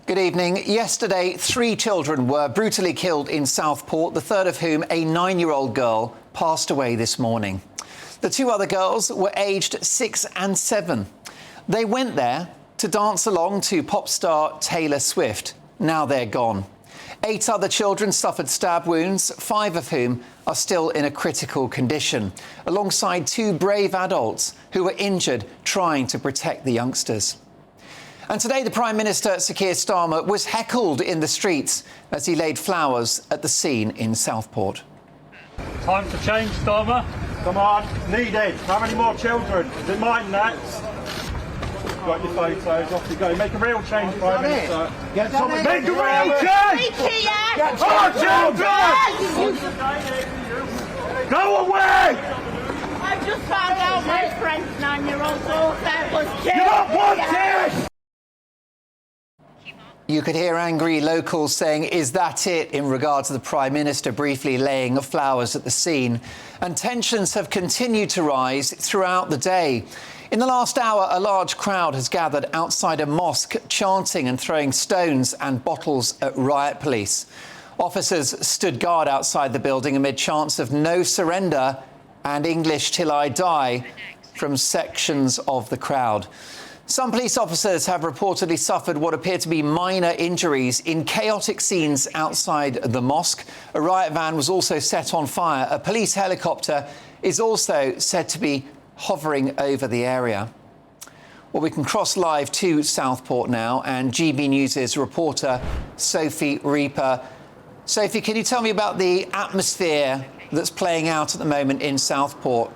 Good evening. Yesterday, 3 children were brutally killed in Southport, the third of whom, a 9-year-old girl, passed away this morning. The 2 other girls were aged 6 and 7. They went there to dance along to pop star Taylor Swift. Now they're gone. 8 other children suffered stab wounds, 5 of whom are still in a critical condition, alongside 2 brave adults who were injured trying to protect the youngsters. And today, the Prime Minister, Sir Keir Starmer, was heckled in the streets as he laid flowers at the scene in Southport. Time for change, Starmer. Come on, needed. How many more children? Is it mine next? Got your photos, off you go. Make a real change, Prime Minister. Make a real change! Get our children! Go away! I just found out my friend's 9-year-old daughter was killed. You're not wanted! You could hear angry locals saying, "Is that it?" in regard to the Prime Minister briefly laying flowers at the scene. And tensions have continued to rise throughout the day. In the last hour, a large crowd has gathered outside a mosque, chanting and throwing stones and bottles at riot police. Officers stood guard outside the building amid chants of "No surrender" and "English till I die" from sections of the crowd. Some police officers have reportedly suffered what appear to be minor injuries in chaotic scenes outside the mosque. A riot van was also set on fire. A police helicopter is also said to be hovering over the area. Well, we can cross live to Southport now, and GB News' reporter Sophie Reaper. Sophie, can you tell me about the atmosphere that's playing out at the moment in Southport?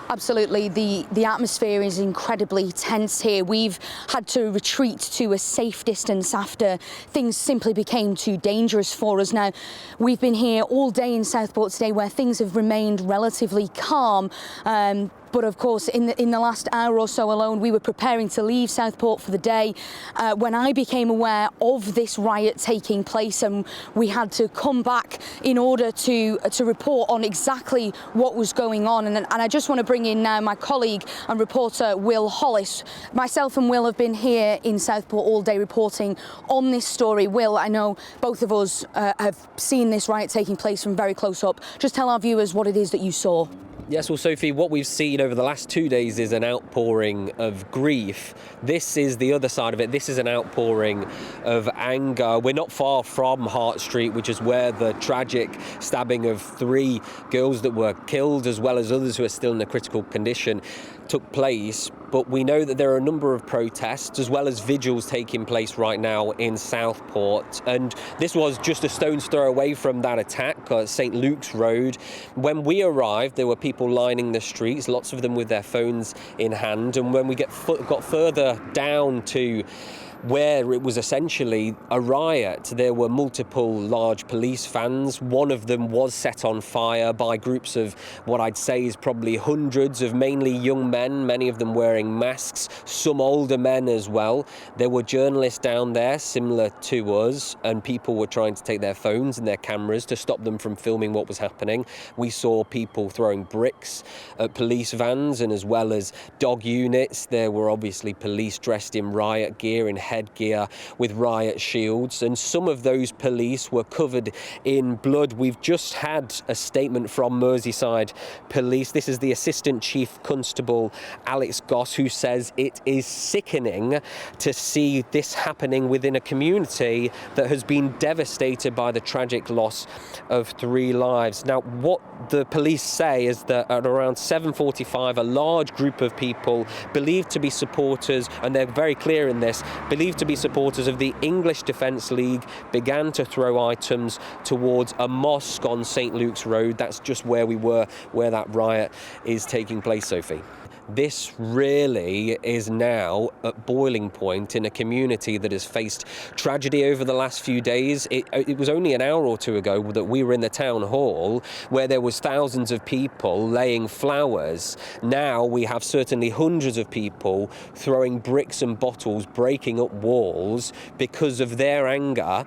Absolutely. The atmosphere is incredibly tense here. We've had to retreat to a safe distance after things simply became too dangerous for us. Now, we've been here all day in Southport today where things have remained relatively calm. But of course, in the last hour or so alone, we were preparing to leave Southport for the day when I became aware of this riot taking place, and we had to come back in order to report on exactly what was going on. And I just want to bring in now my colleague and reporter Will Hollis. Myself and Will have been here in Southport all day reporting on this story. Will, I know both of us have seen this riot taking place from very close up. Just tell our viewers what it is that you saw. Yes, well, Sophie, what we've seen over the last 2 days is an outpouring of grief. This is the other side of it. This is an outpouring of anger. We're not far from Hart Street, which is where the tragic stabbing of 3 girls that were killed, as well as others who are still in a critical condition, took place. But we know that there are a number of protests as well as vigils taking place right now in Southport. And this was just a stone's throw away from that attack at St Luke's Road. When we arrived, there were people lining the streets, lots of them with their phones in hand. And when we got further down to where it was essentially a riot, there were multiple large police vans. One of them was set on fire by groups of what I'd say is probably hundreds of mainly young men, many of them wearing masks, some older men as well. There were journalists down there similar to us, and people were trying to take their phones and their cameras to stop them from filming what was happening. We saw people throwing bricks at police vans, and as well as dog units, there were obviously police dressed in riot gear and headgear with riot shields, and some of those police were covered in blood. We've just had a statement from Merseyside Police. This is the Assistant Chief Constable Alex Goss, who says it is sickening to see this happening within a community that has been devastated by the tragic loss of 3 lives. Now, what the police say is that at around 7:45, a large group of people believed to be supporters, and they're very clear in this, believed to be supporters of the English Defence League, began to throw items towards a mosque on St Luke's Road. That's just where we were, where that riot is taking place, Sophie. This really is now at boiling point in a community that has faced tragedy over the last few days. It was only an hour or two ago that we were in the town hall where there was thousands of people laying flowers. Now we have certainly hundreds of people throwing bricks and bottles, breaking up walls because of their anger.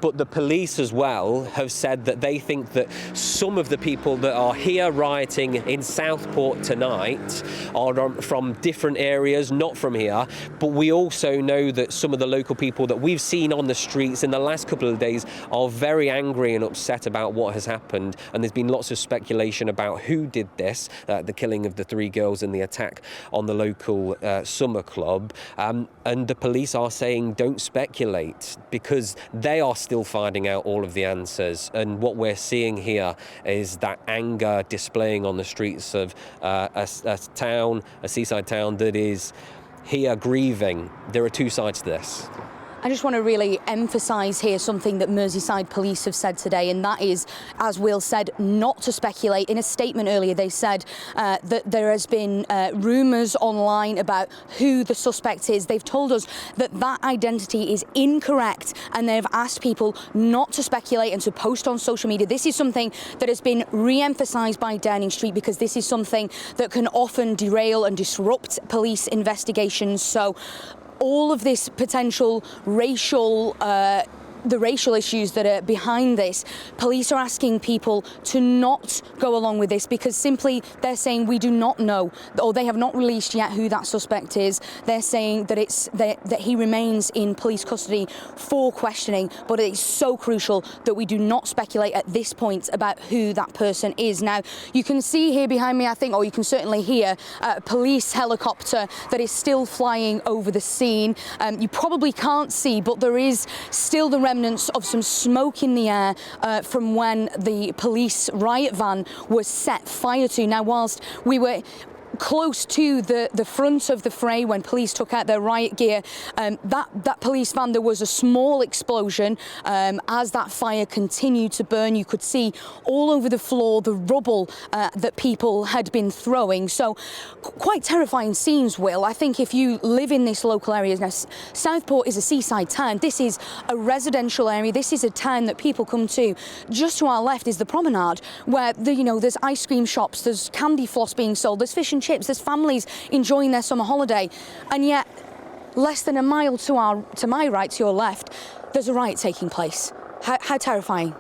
But the police as well have said that they think that some of the people that are here rioting in Southport tonight are from different areas, not from here. But we also know that some of the local people that we've seen on the streets in the last couple of days are very angry and upset about what has happened. And there's been lots of speculation about who did this, the killing of the 3 girls and the attack on the local summer club. And the police are saying don't speculate, because they are still finding out all of the answers. And what we're seeing here is that anger displaying on the streets of a seaside town that is here grieving. There are 2 sides to this. I just want to really emphasise here something that Merseyside police have said today, and that is, as Will said, not to speculate. In a statement earlier, they said that there has been rumours online about who the suspect is. They've told us that that identity is incorrect, and they've asked people not to speculate and to post on social media. This is something that has been re-emphasised by Downing Street, because this is something that can often derail and disrupt police investigations. So all of this potential racial the racial issues that are behind this, police are asking people to not go along with this, because simply they're saying we do not know, or they have not released yet who that suspect is. They're saying that that he remains in police custody for questioning, but it's so crucial that we do not speculate at this point about who that person is. Now, you can see here behind me, I think, or you can certainly hear a police helicopter that is still flying over the scene. You probably can't see, but there is still the remnants of some smoke in the air from when the police riot van was set fire to. Now, whilst we were close to the front of the fray when police took out their riot gear, that police van, there was a small explosion as that fire continued to burn. You could see all over the floor the rubble that people had been throwing. So quite terrifying scenes, Will. I think if you live in this local area, now Southport is a seaside town. This is a residential area. This is a town that people come to. Just to our left is the promenade, where there's ice cream shops, there's candy floss being sold, there's fish and chips, there's families enjoying their summer holiday, and yet less than a mile to my right, to your left, there's a riot taking place. How terrifying.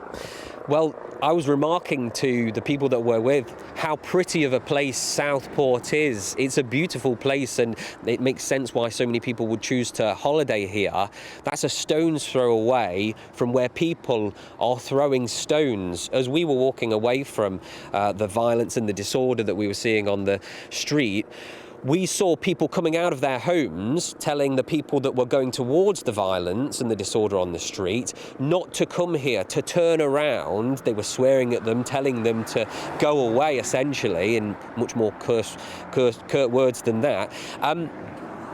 Well, I was remarking to the people that we're with how pretty of a place Southport is. It's a beautiful place, and it makes sense why so many people would choose to holiday here. That's a stone's throw away from where people are throwing stones. As we were walking away from the violence and the disorder that we were seeing on the street, we saw people coming out of their homes telling the people that were going towards the violence and the disorder on the street not to come here, to turn around. They were swearing at them, telling them to go away, essentially, in much more curt words than that.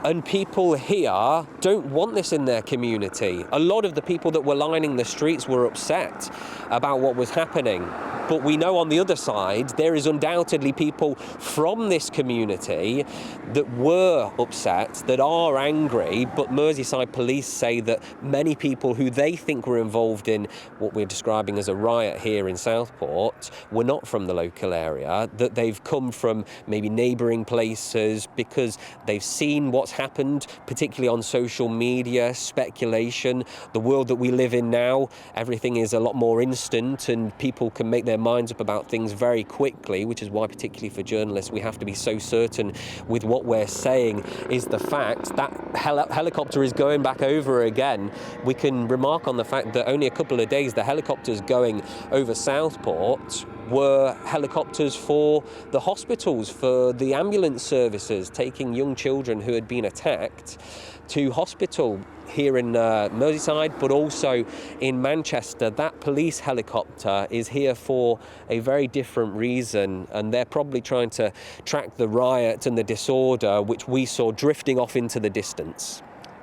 And people here don't want this in their community. A lot of the people that were lining the streets were upset about what was happening. But we know on the other side, there is undoubtedly people from this community that were upset, that are angry, but Merseyside police say that many people who they think were involved in what we're describing as a riot here in Southport were not from the local area, that they've come from maybe neighbouring places because they've seen what's happened, particularly on social media, speculation. The world that we live in now, everything is a lot more instant and people can make their minds up about things very quickly, which is why particularly for journalists we have to be so certain with what we're saying is the fact. That helicopter is going back over again. We can remark on the fact that only a couple of days the helicopters going over Southport were helicopters for the hospitals, for the ambulance services, taking young children who had been attacked to hospital here in Merseyside, but also in Manchester. That police helicopter is here for a very different reason, and they're probably trying to track the riot and the disorder which we saw drifting off into the distance.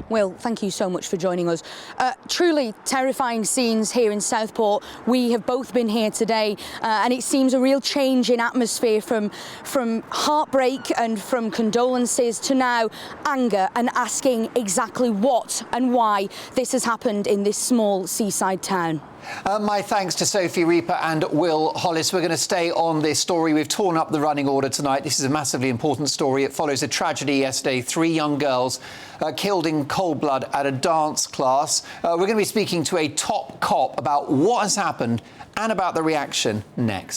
Will, thank you so much for joining us. Truly terrifying scenes here in Southport. We have both been here today, and it seems a real change in atmosphere from heartbreak and from condolences to now anger and asking exactly what and why this has happened in this small seaside town. My thanks to Sophie Reaper and Will Hollis. We're going to stay on this story. We've torn up the running order tonight. This is a massively important story. It follows a tragedy yesterday. 3 young girls killed in cold blood at a dance class. We're going to be speaking to a top cop about what has happened and about the reaction next.